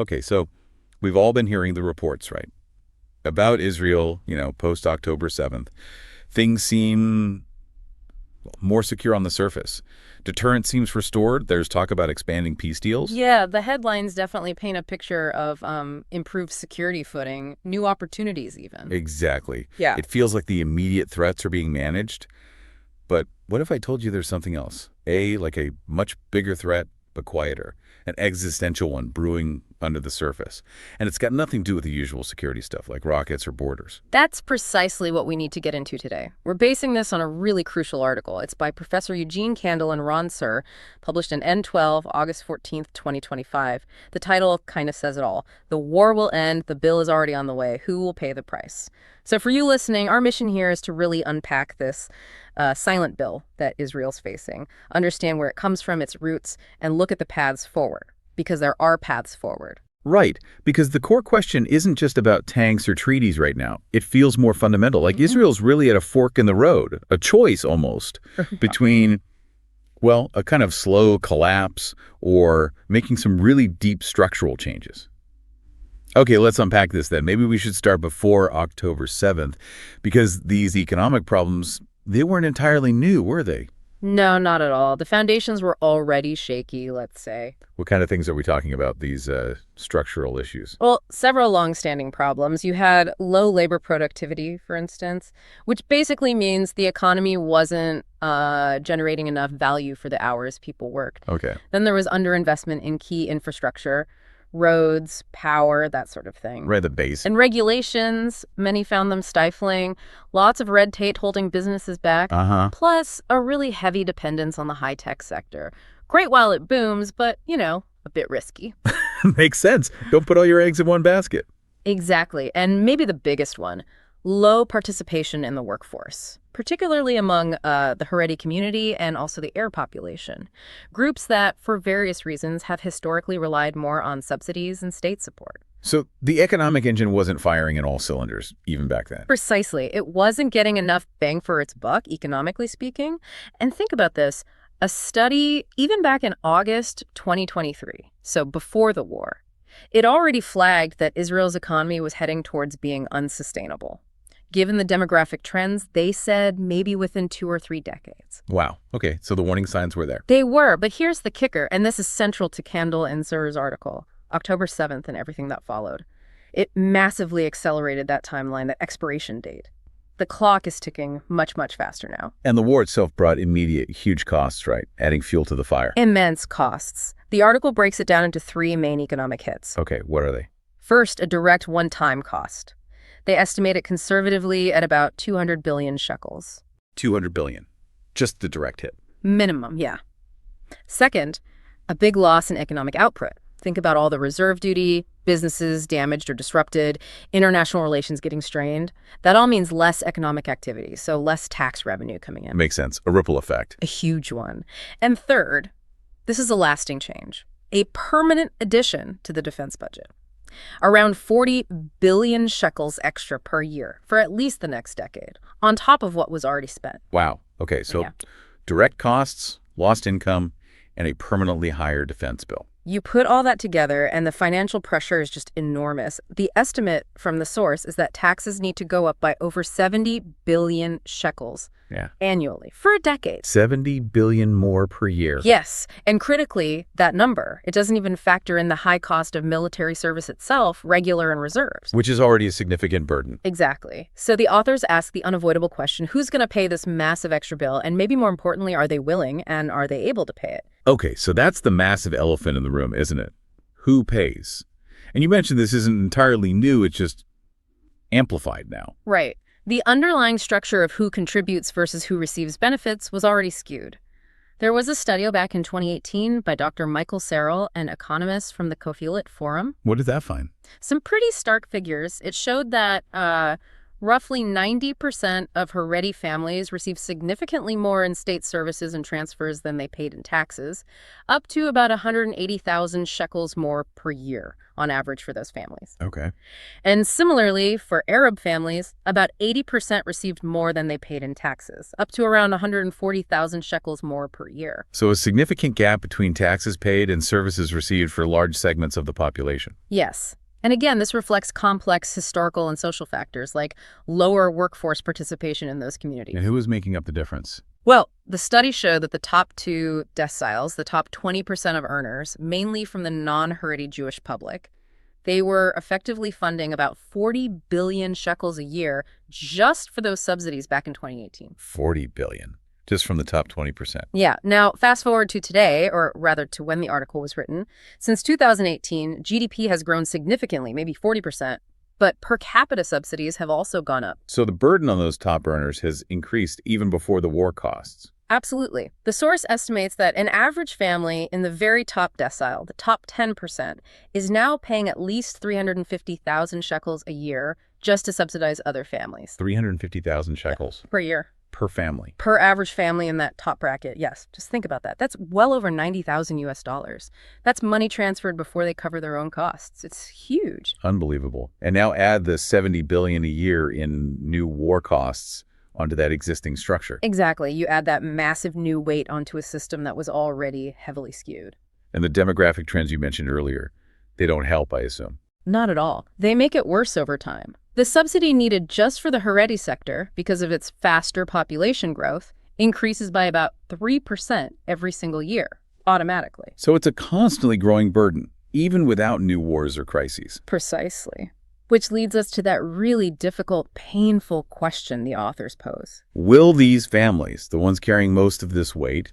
Okay, so we've all been hearing the reports, right? About Israel, post-October 7th. Things seem more secure on the surface. Deterrence seems restored. There's talk about expanding peace deals. Yeah, the headlines definitely paint a picture of improved security footing, new opportunities even. Exactly. Yeah. It feels like the immediate threats are being managed. But what if I told you there's something else? Like a much bigger threat, but quieter. An existential one brewing under the surface. And it's got nothing to do with the usual security stuff like rockets or borders. That's precisely what we need to get into today. We're basing this on a really crucial article. It's by Professor Eugene Kandel and Tzur, published in N12, August 14th, 2025. The title kind of says it all. The war will end. The bill is already on the way. Who will pay the price? So for you listening, our mission here is to really unpack this silent bill that Israel's facing, understand where it comes from, its roots, and look at the paths forward, because there are paths forward. Right, because the core question isn't just about tanks or treaties right now. It feels more fundamental, like Israel's really at a fork in the road, a choice almost, between, a kind of slow collapse or making some really deep structural changes. Okay, let's unpack this then. Maybe we should start before October 7th, because these economic problems, they weren't entirely new, were they? No, not at all. The foundations were already shaky, let's say. What kind of things are we talking about, these structural issues? Well, several long-standing problems. You had low labor productivity, for instance, which basically means the economy wasn't generating enough value for the hours people worked. Okay. Then there was underinvestment in key infrastructure, roads, power, that sort of thing. Right, the base. And regulations, many found them stifling, lots of red tape holding businesses back, plus a really heavy dependence on the high-tech sector. Great while it booms, but, a bit risky. Makes sense. Don't put all your eggs in one basket. Exactly. And maybe the biggest one, low participation in the workforce, particularly among the Haredi community and also the Arab population, groups that, for various reasons, have historically relied more on subsidies and state support. So the economic engine wasn't firing in all cylinders, even back then. Precisely. It wasn't getting enough bang for its buck, economically speaking. And think about this. A study, even back in August 2023, so before the war, it already flagged that Israel's economy was heading towards being unsustainable. Given the demographic trends, they said maybe within 2 or 3 decades. Wow. Okay, so the warning signs were there. They were, but here's the kicker, and this is central to Kandel and Tzur's article, October 7th and everything that followed. It massively accelerated that timeline, that expiration date. The clock is ticking much, much faster now. And the war itself brought immediate, huge costs, right? Adding fuel to the fire. Immense costs. The article breaks it down into 3 main economic hits. Okay, what are they? First, a direct one-time cost. They estimate it conservatively at about 200 billion shekels. 200 billion. Just the direct hit. Minimum, yeah. Second, a big loss in economic output. Think about all the reserve duty, businesses damaged or disrupted, international relations getting strained. That all means less economic activity, so less tax revenue coming in. Makes sense. A ripple effect. A huge one. And third, this is a lasting change, a permanent addition to the defense budget. Around 40 billion shekels extra per year for at least the next decade, on top of what was already spent. Wow. Okay, so direct costs, lost income, and a permanently higher defense bill. You put all that together, and the financial pressure is just enormous. The estimate from the source is that taxes need to go up by over 70 billion shekels annually for a decade. 70 billion more per year. Yes, and critically, that number, it doesn't even factor in the high cost of military service itself, regular and reserves. Which is already a significant burden. Exactly. So the authors ask the unavoidable question, who's going to pay this massive extra bill? And maybe more importantly, are they willing and are they able to pay it? Okay, so that's the massive elephant in the room, isn't it? Who pays? And you mentioned this isn't entirely new, it's just amplified now. Right. The underlying structure of who contributes versus who receives benefits was already skewed. There was a study back in 2018 by Dr. Michael Serrell, an economist from the Kofilet Forum. What did that find? Some pretty stark figures. It showed that Roughly 90% of Haredi families receive significantly more in state services and transfers than they paid in taxes, up to about 180,000 shekels more per year on average for those families. Okay. And similarly, for Arab families, about 80% received more than they paid in taxes, up to around 140,000 shekels more per year. So a significant gap between taxes paid and services received for large segments of the population. Yes. And again, this reflects complex historical and social factors like lower workforce participation in those communities. And who is making up the difference? Well, the studies show that the top two deciles, the top 20% of earners, mainly from the non-Haredi Jewish public, they were effectively funding about 40 billion shekels a year just for those subsidies back in 2018. 40 billion, just from the top 20%. Yeah. Now, fast forward to today, or rather to when the article was written. Since 2018, GDP has grown significantly, maybe 40%, but per capita subsidies have also gone up. So the burden on those top earners has increased even before the war costs. Absolutely. The source estimates that an average family in the very top decile, the top 10%, is now paying at least 350,000 shekels a year just to subsidize other families. 350,000 shekels Per year. per family. Per average family in that top bracket, yes. Just think about that. That's well over 90,000 US dollars. That's money transferred before they cover their own costs. It's huge. Unbelievable. And now add the 70 billion a year in new war costs onto that existing structure. Exactly. You add that massive new weight onto a system that was already heavily skewed. And the demographic trends you mentioned earlier, they don't help, I assume. Not at all. They make it worse over time. The subsidy needed just for the Haredi sector, because of its faster population growth, increases by about 3% every single year, automatically. So it's a constantly growing burden, even without new wars or crises. Precisely. Which leads us to that really difficult, painful question the authors pose. Will these families, the ones carrying most of this weight,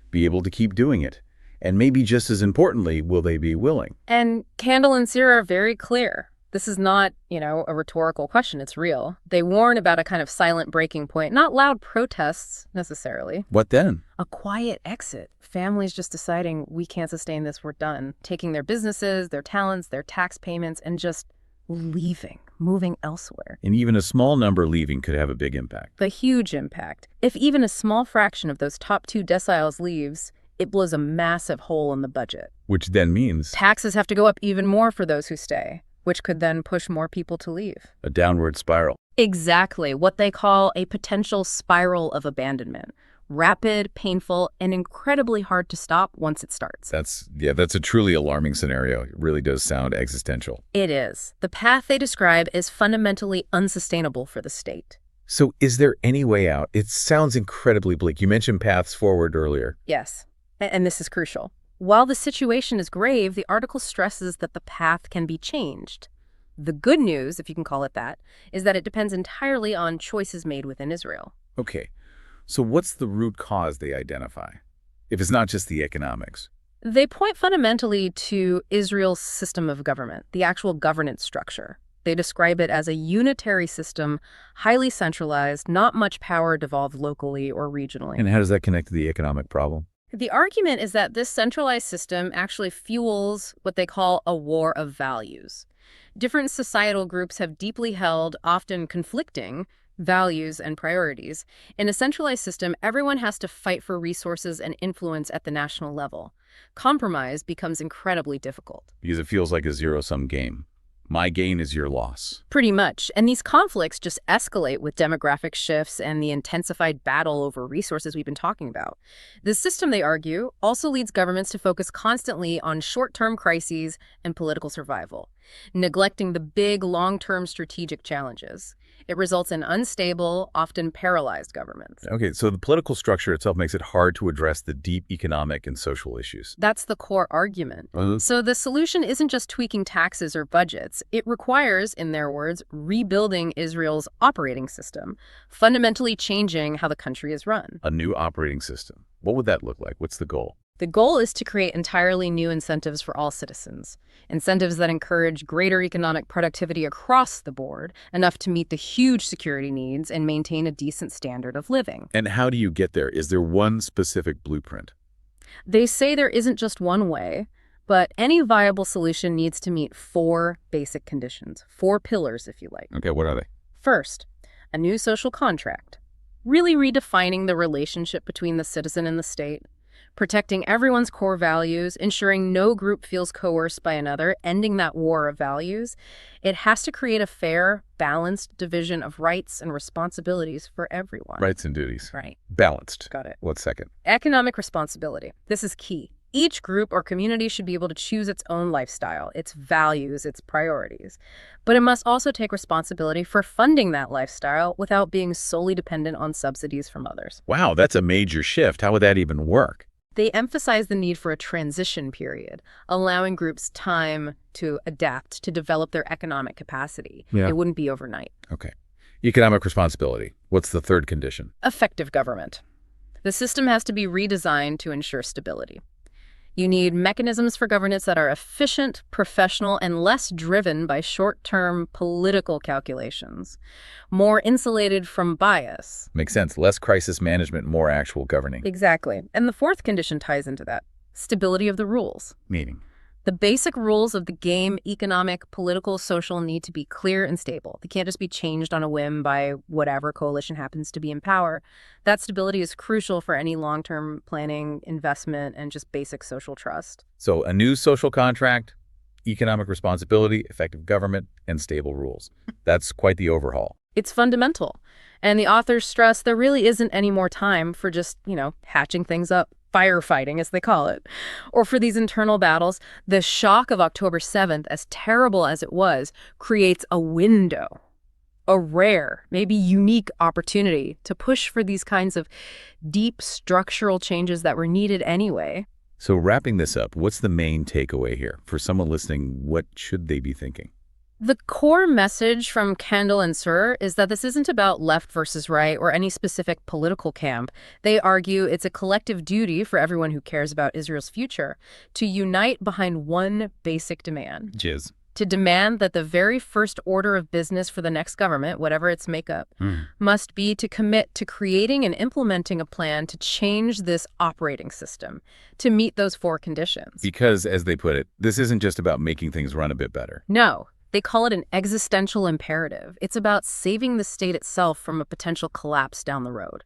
be able to keep doing it? And maybe just as importantly, will they be willing? And Kandel and Tzur are very clear. This is not, a rhetorical question. It's real. They warn about a kind of silent breaking point, not loud protests necessarily. What then? A quiet exit. Families just deciding we can't sustain this, we're done. Taking their businesses, their talents, their tax payments, and just leaving, moving elsewhere. And even a small number leaving could have a big impact. A huge impact. If even a small fraction of those top two deciles leaves, it blows a massive hole in the budget. Which then means taxes have to go up even more for those who stay, which could then push more people to leave. a downward spiral. Exactly, what they call a potential spiral of abandonment. Rapid, painful, and incredibly hard to stop once it starts. That's a truly alarming scenario. It really does sound existential. It is. The path they describe is fundamentally unsustainable for the state. So is there any way out? It sounds incredibly bleak. You mentioned paths forward earlier. Yes, and this is crucial. While the situation is grave, the article stresses that the path can be changed. The good news, if you can call it that, is that it depends entirely on choices made within Israel. Okay, so what's the root cause they identify, if it's not just the economics? They point fundamentally to Israel's system of government, the actual governance structure. They describe it as a unitary system, highly centralized, not much power devolved locally or regionally. And how does that connect to the economic problem? The argument is that this centralized system actually fuels what they call a war of values. Different societal groups have deeply held, often conflicting, values and priorities. In a centralized system, everyone has to fight for resources and influence at the national level. Compromise becomes incredibly difficult. Because it feels like a zero-sum game. My gain is your loss. Pretty much. And these conflicts just escalate with demographic shifts and the intensified battle over resources we've been talking about. The system, they argue, also leads governments to focus constantly on short-term crises and political survival, neglecting the big, long-term strategic challenges. It results in unstable, often paralyzed governments. Okay, so the political structure itself makes it hard to address the deep economic and social issues. That's the core argument. So the solution isn't just tweaking taxes or budgets. It requires, in their words, rebuilding Israel's operating system, fundamentally changing how the country is run. A new operating system. What would that look like? What's the goal? The goal is to create entirely new incentives for all citizens, incentives that encourage greater economic productivity across the board, enough to meet the huge security needs and maintain a decent standard of living. And how do you get there? Is there one specific blueprint? They say there isn't just one way, but any viable solution needs to meet four basic conditions, four pillars, if you like. Okay, what are they? First, a new social contract, really redefining the relationship between the citizen and the state, protecting everyone's core values, ensuring no group feels coerced by another, ending that war of values. It has to create a fair, balanced division of rights and responsibilities for everyone. Rights and duties. Right. Balanced. Got it. What's second? Economic responsibility. This is key. Each group or community should be able to choose its own lifestyle, its values, its priorities. But it must also take responsibility for funding that lifestyle without being solely dependent on subsidies from others. Wow, that's a major shift. How would that even work? They emphasize the need for a transition period, allowing groups time to adapt, to develop their economic capacity. Yeah. It wouldn't be overnight. Okay. Economic responsibility. What's the third condition? Effective government. The system has to be redesigned to ensure stability. You need mechanisms for governance that are efficient, professional, and less driven by short-term political calculations, more insulated from bias. Makes sense. Less crisis management, more actual governing. Exactly. And the fourth condition ties into that: stability of the rules. Meaning? The basic rules of the game, economic, political, social, need to be clear and stable. They can't just be changed on a whim by whatever coalition happens to be in power. That stability is crucial for any long-term planning, investment, and just basic social trust. So a new social contract, economic responsibility, effective government, and stable rules. That's quite the overhaul. It's fundamental. And the authors stress there really isn't any more time for just, hatching things up, firefighting, as they call it, or for these internal battles. The shock of October 7th, as terrible as it was, creates a window, a rare, maybe unique opportunity to push for these kinds of deep structural changes that were needed anyway. So wrapping this up, what's the main takeaway here? For someone listening, what should they be thinking? The core message from Kandel and Tzur is that this isn't about left versus right or any specific political camp. They argue it's a collective duty for everyone who cares about Israel's future to unite behind one basic demand. Jizz. To demand that the very first order of business for the next government, whatever its makeup, must be to commit to creating and implementing a plan to change this operating system to meet those four conditions. Because, as they put it, this isn't just about making things run a bit better. No. They call it an existential imperative. It's about saving the state itself from a potential collapse down the road.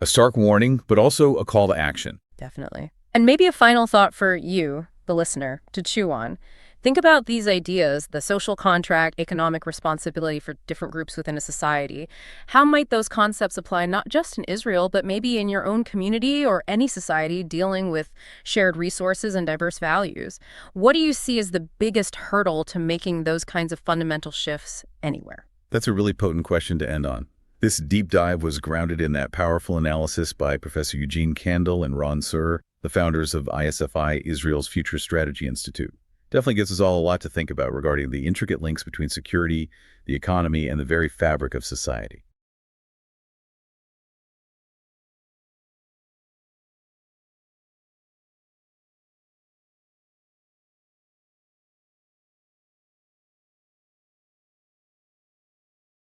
A stark warning, but also a call to action. Definitely. And maybe a final thought for you, the listener, to chew on. Think about these ideas, the social contract, economic responsibility for different groups within a society. How might those concepts apply not just in Israel, but maybe in your own community or any society dealing with shared resources and diverse values? What do you see as the biggest hurdle to making those kinds of fundamental shifts anywhere? That's a really potent question to end on. This deep dive was grounded in that powerful analysis by Professor Eugene Kandel and Tzur, the founders of ISFI, Israel's Future Strategy Institute. Definitely gives us all a lot to think about regarding the intricate links between security, the economy, and the very fabric of society.